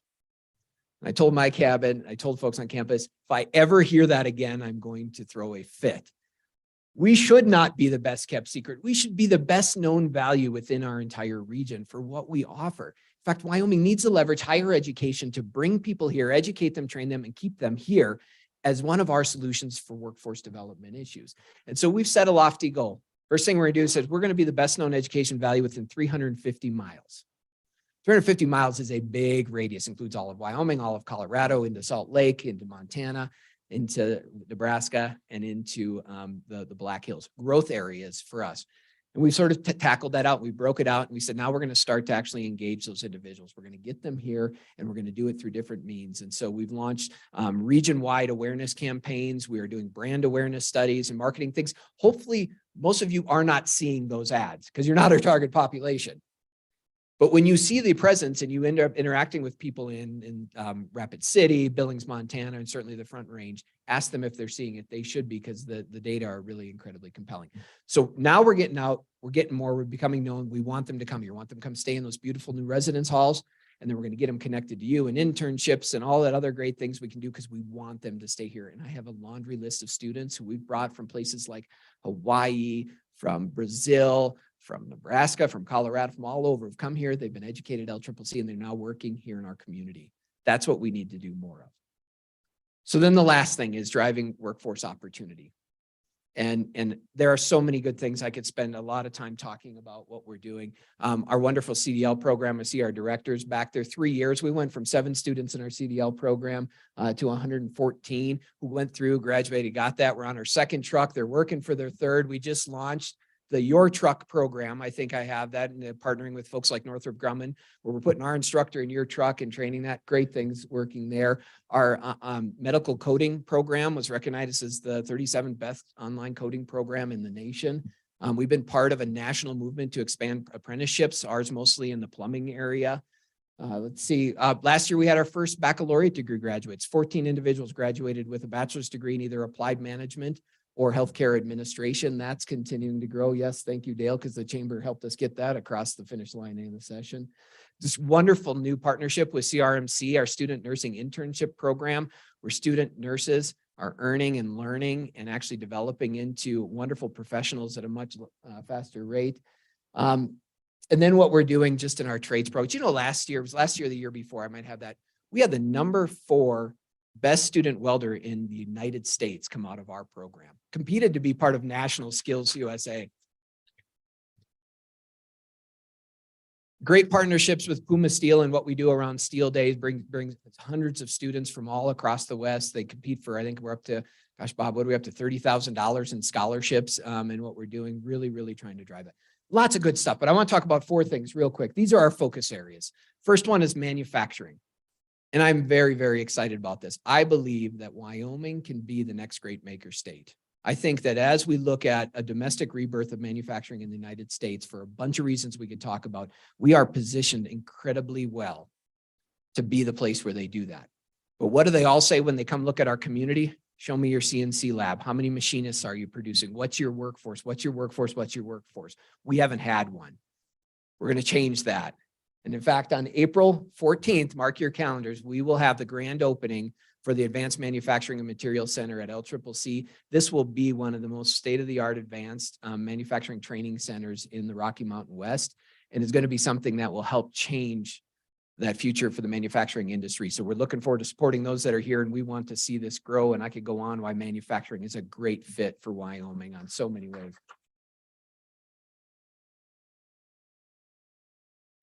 And I told my cabin, I told folks on campus, if I ever hear that again, I'm going to throw a fit. We should not be the best kept secret. We should be the best known value within our entire region for what we offer. In fact, Wyoming needs to leverage higher education to bring people here, educate them, train them, and keep them here as one of our solutions for workforce development issues. And so we've set a lofty goal. First thing we're going to do is we're going to be the best known education value within 350 miles. 350 miles is a big radius, includes all of Wyoming, all of Colorado, into Salt Lake, into Montana, into Nebraska, and into the Black Hills, growth areas for us. And we sort of tackled that out. We broke it out and we said, now we're going to start to actually engage those individuals. We're going to get them here and we're going to do it through different means. And so we've launched region-wide awareness campaigns. We are doing brand awareness studies and marketing things. Hopefully, most of you are not seeing those ads because you're not our target population. But when you see the presence and you end up interacting with people in Rapid City, Billings, Montana, and certainly the Front Range, ask them if they're seeing it. They should, because the data are really incredibly compelling. So now we're getting out, we're getting more, we're becoming known. We want them to come here. We want them to come stay in those beautiful new residence halls. And then we're going to get them connected to you and internships and all that other great things we can do, because we want them to stay here. And I have a laundry list of students who we've brought from places like Hawaii, from Brazil, from Nebraska, from Colorado, from all over, have come here. They've been educated at LCCC and they're now working here in our community. That's what we need to do more of. So then the last thing is driving workforce opportunity. And there are so many good things. I could spend a lot of time talking about what we're doing. Our wonderful CDL program, I see our directors back there. 3 years, we went from 7 students in our CDL program to 114 who went through, graduated, got that. We're on our 2nd truck. They're working for their 3rd. We just launched the Your Truck program. I think I have that, and partnering with folks like Northrop Grumman, where we're putting our instructor in your truck and training that. Great things working there. Our medical coding program was recognized as the 37th best online coding program in the nation. We've been part of a national movement to expand apprenticeships, ours mostly in the plumbing area. Let's see, last year we had our first baccalaureate degree graduates. 14 individuals graduated with a bachelor's degree in either applied management or healthcare administration. That's continuing to grow. Yes, thank you, Dale, because the chamber helped us get that across the finish line in the session. This wonderful new partnership with CRMC, our student nursing internship program, where student nurses are earning and learning and actually developing into wonderful professionals at a much faster rate. And then what we're doing just in our trades program, you know, last year, the year before, I might have that. We had the number 4 best student welder in the United States come out of our program, competed to be part of National Skills USA. Great partnerships with Puma Steel, and what we do around Steel Days brings hundreds of students from all across the West. They compete for, I think we're up to, gosh, Bob, what are we up to, $30,000 in scholarships, and what we're doing, really trying to drive it. Lots of good stuff, but I want to talk about 4 things real quick. These are our focus areas. First one is manufacturing. And I'm very excited about this. I believe that Wyoming can be the next great maker state. I think that as we look at a domestic rebirth of manufacturing in the United States, for a bunch of reasons we could talk about, we are positioned incredibly well to be the place where they do that. But what do they all say when they come look at our community? Show me your CNC lab. How many machinists are you producing? What's your workforce? What's your workforce? What's your workforce? We haven't had one. We're going to change that. And in fact, on April 14th, mark your calendars, we will have the grand opening for the Advanced Manufacturing and Materials Center at LCCC. This will be one of the most state-of-the-art advanced manufacturing training centers in the Rocky Mountain West, and is going to be something that will help change that future for the manufacturing industry. So we're looking forward to supporting those that are here, and we want to see this grow. And I could go on why manufacturing is a great fit for Wyoming on so many ways.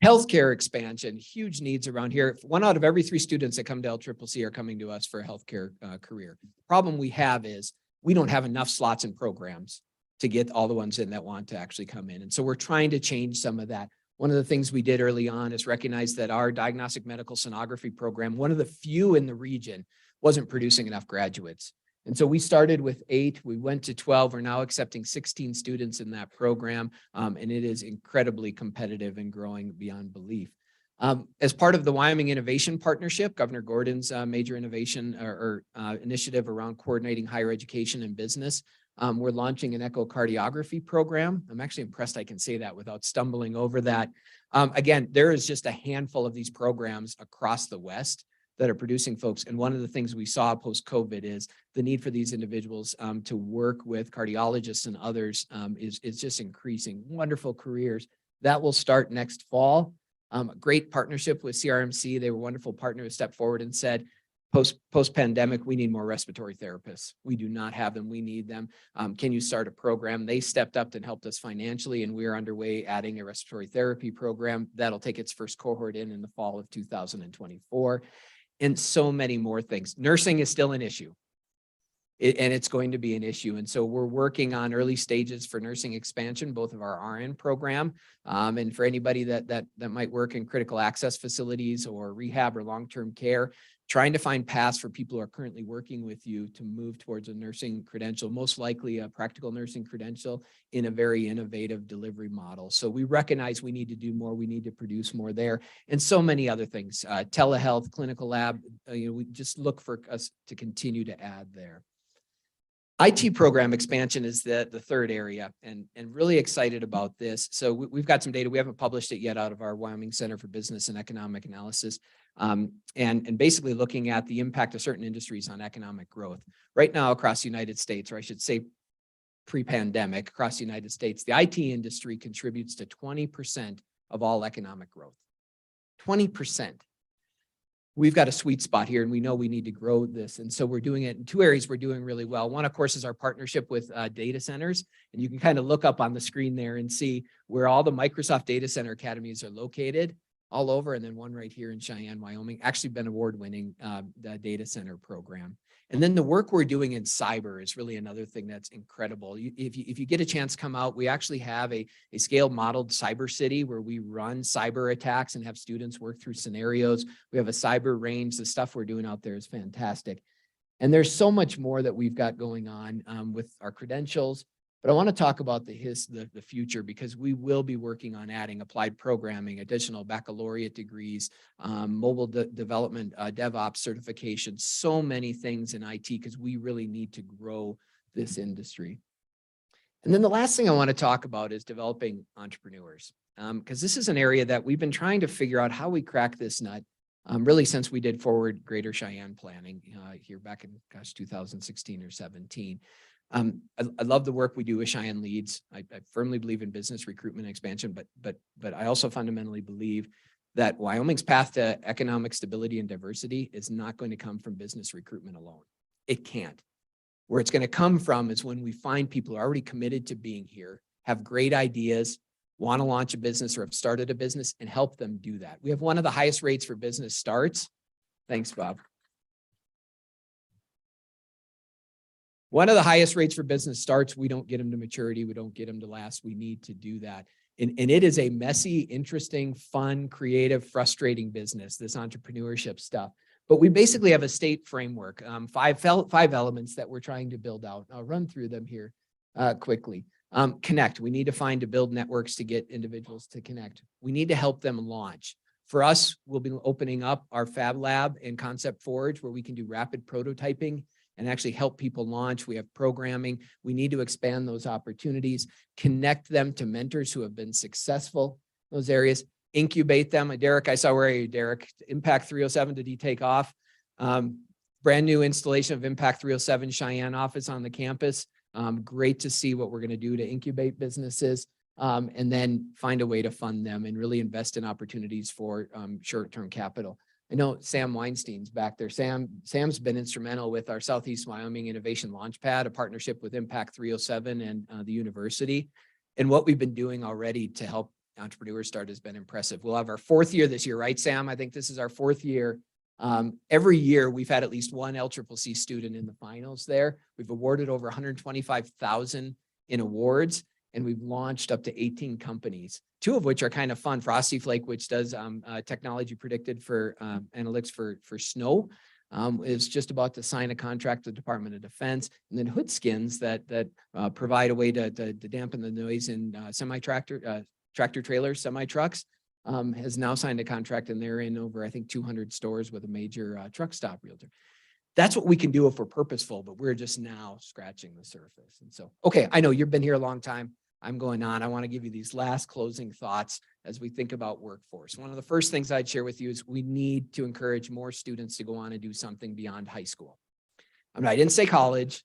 Healthcare expansion, huge needs around here. 1 out of every 3 students that come to LCCC are coming to us for a healthcare career. The problem we have is we don't have enough slots and programs to get all the ones in that want to actually come in. And so we're trying to change some of that. One of the things we did early on is recognize that our diagnostic medical sonography program, one of the few in the region, wasn't producing enough graduates. And so we started with 8, we went to 12, we're now accepting 16 students in that program, and it is incredibly competitive and growing beyond belief. As part of the Wyoming Innovation Partnership, Governor Gordon's major innovation initiative around coordinating higher education and business, we're launching an echocardiography program. I'm actually impressed I can say that without stumbling over that. Again, there is just a handful of these programs across the West that are producing folks. And one of the things we saw post-COVID is the need for these individuals to work with cardiologists and others is just increasing. Wonderful careers. That will start next fall. Great partnership with CRMC. They were a wonderful partner who stepped forward and said, post-pandemic, we need more respiratory therapists. We do not have them. We need them. Can you start a program? They stepped up and helped us financially, and we are underway adding a respiratory therapy program. That'll take its first cohort in the fall of 2024. And so many more things. Nursing is still an issue. And it's going to be an issue. And so we're working on early stages for nursing expansion, both of our RN program. And for anybody that might work in critical access facilities or rehab or long-term care, trying to find paths for people who are currently working with you to move towards a nursing credential, most likely a practical nursing credential in a very innovative delivery model. So we recognize we need to do more. We need to produce more there, and so many other things, telehealth, clinical lab, we just look for us to continue to add there. IT program expansion is the third area, and really excited about this. So we've got some data. We haven't published it yet out of our Wyoming Center for Business and Economic Analysis, and basically looking at the impact of certain industries on economic growth. Right now across the United States, or I should say pre-pandemic across the United States, the IT industry contributes to 20% of all economic growth. 20%. We've got a sweet spot here, and we know we need to grow this. And so we're doing it in two areas we're doing really well. One, of course, is our partnership with data centers. And you can kind of look up on the screen there and see where all the Microsoft Data Center Academies are located all over. And then one right here in Cheyenne, Wyoming, actually been award-winning the data center program. And then the work we're doing in cyber is really another thing that's incredible. If you get a chance to come out, we actually have a scaled modeled cyber city where we run cyber attacks and have students work through scenarios. We have a cyber range. The stuff we're doing out there is fantastic. And there's so much more that we've got going on with our credentials. But I want to talk about the future, because we will be working on adding applied programming, additional baccalaureate degrees, mobile development, DevOps certification, so many things in IT, because we really need to grow this industry. And then the last thing I want to talk about is developing entrepreneurs, because this is an area that we've been trying to figure out how we crack this nut. Really since we did Forward Greater Cheyenne planning here back in 2016 or 17. I love the work we do with Cheyenne Leads. I firmly believe in business recruitment and expansion, but I also fundamentally believe that Wyoming's path to economic stability and diversity is not going to come from business recruitment alone. It can't. Where it's going to come from is when we find people who are already committed to being here, have great ideas, want to launch a business or have started a business, and help them do that. We have one of the highest rates for business starts. Thanks, Bob. One of the highest rates for business starts. We don't get them to maturity. We don't get them to last. We need to do that. And it is a messy, interesting, fun, creative, frustrating business, this entrepreneurship stuff. But we basically have a state framework, five elements that we're trying to build out. I'll run through them here quickly. Connect. We need to find to build networks to get individuals to connect. We need to help them launch. For us, we'll be opening up our Fab Lab and Concept Forge, where we can do rapid prototyping and actually help people launch. We have programming. We need to expand those opportunities, connect them to mentors who have been successful in those areas, incubate them. Derek, I saw, where are you, Derek? Impact 307, did he take off? Brand new installation of Impact 307 Cheyenne office on the campus. Great to see what we're going to do to incubate businesses and then find a way to fund them and really invest in opportunities for short-term capital. I know Sam Weinstein's back there. Sam's been instrumental with our Southeast Wyoming Innovation Launchpad, a partnership with Impact 307 and the university. And what we've been doing already to help entrepreneurs start has been impressive. We'll have our fourth year this year, right, Sam? I think this is our fourth year. Every year we've had at least one LCCC student in the finals there. We've awarded over 125,000 in awards, and we've launched up to 18 companies, two of which are kind of fun. Frosty Flake, which does technology predicted for analytics for snow, is just about to sign a contract with the Department of Defense. And then Hoodskins that provide a way to dampen the noise in tractor trailers, semi trucks, has now signed a contract, and they're in over, I think, 200 stores with a major truck stop realtor. That's what we can do if we're purposeful, but we're just now scratching the surface. And so, okay, I know you've been here a long time. I'm going on. I want to give you these last closing thoughts as we think about workforce. One of the first things I'd share with you is we need to encourage more students to go on and do something beyond high school. I didn't say college,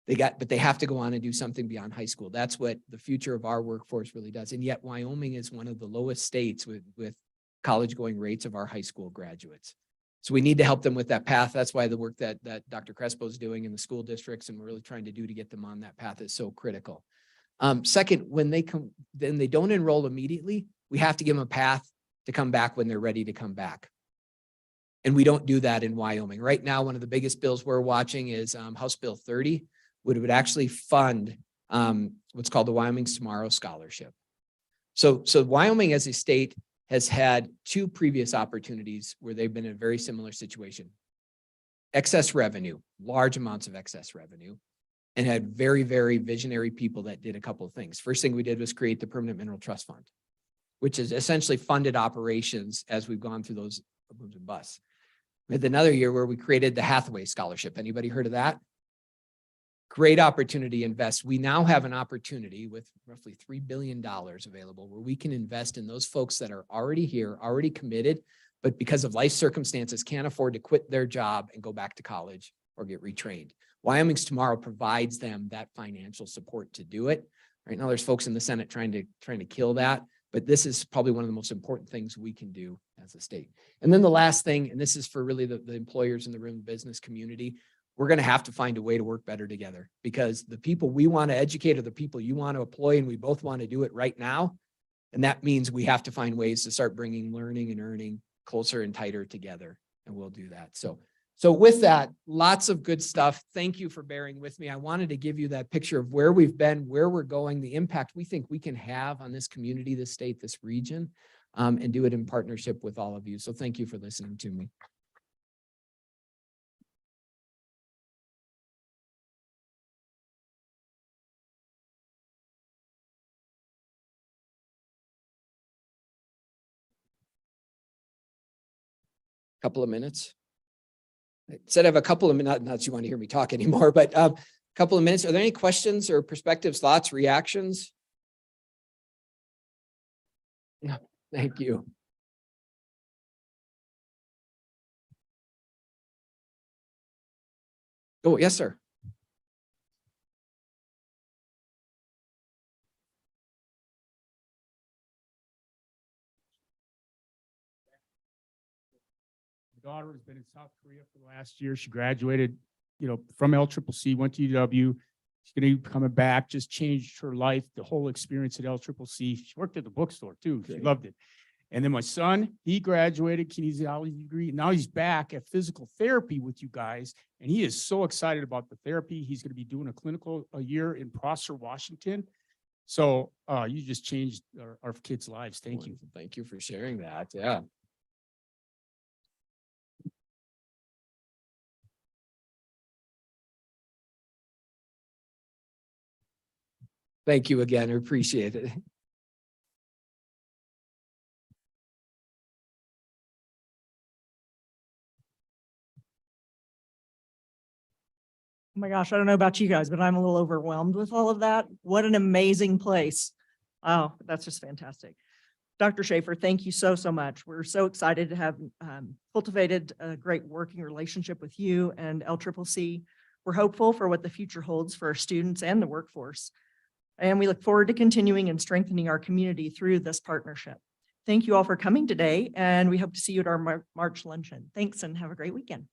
but they have to go on and do something beyond high school. That's what the future of our workforce really does. And yet Wyoming is one of the lowest states with college going rates of our high school graduates. So we need to help them with that path. That's why the work that Dr. Crespo is doing in the school districts and we're really trying to do to get them on that path is so critical. Second, when they don't enroll immediately, we have to give them a path to come back when they're ready to come back. And we don't do that in Wyoming. Right now, one of the biggest bills we're watching is House Bill 30, which would actually fund what's called the Wyoming's Tomorrow Scholarship. So Wyoming as a state has had two previous opportunities where they've been in a very similar situation. Excess revenue, large amounts of excess revenue, and had very, very visionary people that did a couple of things. First thing we did was create the Permanent Mineral Trust Fund, which has essentially funded operations as we've gone through those booms and busts. We had another year where we created the Hathaway Scholarship. Anybody heard of that? Great opportunity to invest. We now have an opportunity with roughly $3 billion available where we can invest in those folks that are already here, already committed, but because of life circumstances can't afford to quit their job and go back to college or get retrained. Wyoming's Tomorrow provides them that financial support to do it. Right now, there's folks in the Senate trying to kill that, but this is probably one of the most important things we can do as a state. And then the last thing, and this is for really the employers in the room, business community, we're going to have to find a way to work better together because the people we want to educate are the people you want to employ, and we both want to do it right now. And that means we have to find ways to start bringing learning and earning closer and tighter together, and we'll do that. So with that, lots of good stuff. Thank you for bearing with me. I wanted to give you that picture of where we've been, where we're going, the impact we think we can have on this community, this state, this region, and do it in partnership with all of you. So thank you for listening to me. Couple of minutes. I said I have a couple of minutes, not that you want to hear me talk anymore, but a couple of minutes. Are there any questions or perspectives, thoughts, reactions? No, thank you. Oh, yes, sir. Daughter has been in South Korea for the last year. She graduated, from LCCC, went to UW. She's going to be coming back, just changed her life, the whole experience at LCCC. She worked at the bookstore too. She loved it. And then my son, he graduated kinesiology degree. Now he's back at physical therapy with you guys. And he is so excited about the therapy. He's going to be doing a year in Prosser, Washington. So you just changed our kids' lives. Thank you. Thank you for sharing that. Yeah. Thank you again. I appreciate it. Oh my gosh, I don't know about you guys, but I'm a little overwhelmed with all of that. What an amazing place. Oh, that's just fantastic. Dr. Schaffer, thank you so much. We're so excited to have cultivated a great working relationship with you and LCCC. We're hopeful for what the future holds for our students and the workforce. And we look forward to continuing and strengthening our community through this partnership. Thank you all for coming today, and we hope to see you at our March luncheon. Thanks and have a great weekend.